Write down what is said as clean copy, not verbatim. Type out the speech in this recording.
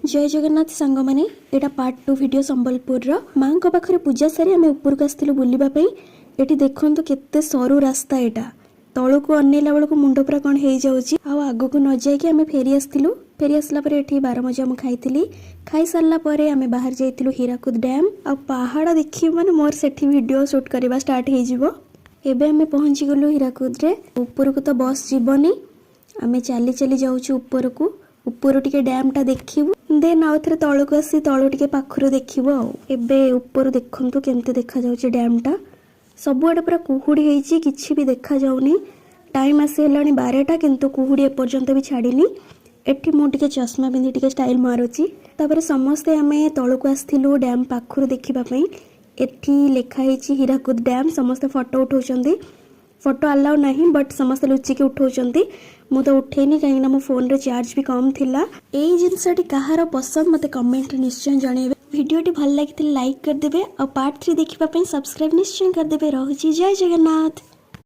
जय जगन्नाथ सांग मैंने यहाँ पार्ट 2 वीडियो संबलपुर माँ पाखे पूजा सारी आम उपरक आसलु बुलापी। ये देखु केते सरू रास्ता यहाँ तलू को अनेला बेलू मुंड पूरा कौन हो जाऊँगी आग को न जाकि आम फेरी आसलु। फेरी आसला ये बारमजा मुझे खाई खाई सारापर आम बाहर जाइलु हीराकुद डैम आ पहाड़ देखिए माने मोर सेठी वीडियो शूट करवा स्टार्ट हो। एबे आम पहुँची गलु हीराकुद रे। ऊपर को तो बस जीवनी आम चली चली जाऊँ ऊपर को। ऊपर टिके डैम टा देखिबु देन आउ थे तलू को आसी तलू टिके पाखरु देखिबु। एबे ऊपर देखंतु केमते देखा जाउची डैम टा सबुआडे पूरा कुहुड़ी हेची किछि भी देखा जाउनी। टाइम आसी हेलानी 12टा किंतु कुहुड़ी ए पर्यंत भी छाड़ीनी। एठी मु टिके चश्मा पिंधि टिके स्टाइल मारुची। तापर समस्ते आमे तलू को आस्थिलु डैम पाखरु देखिबा पई। एठी लेखा हेची हीराकुद डैम। समस्ते फोटो उठाउचंदी। फोटो अलाउ नहीं बट समस्त लुचिकी उठाउचंदी। मु तो उठेनी कहीं मो फोन रे चार्ज भी कम थिला। एई जिनसटी कहार पसंद मते कमेंट निश्चय जणेबे। वीडियोटी भल लागिथिले लाइक कर देबे और पार्ट 3 देखिबा पई सब्सक्राइब निश्चय कर देबे। रहूची जय जगन्नाथ।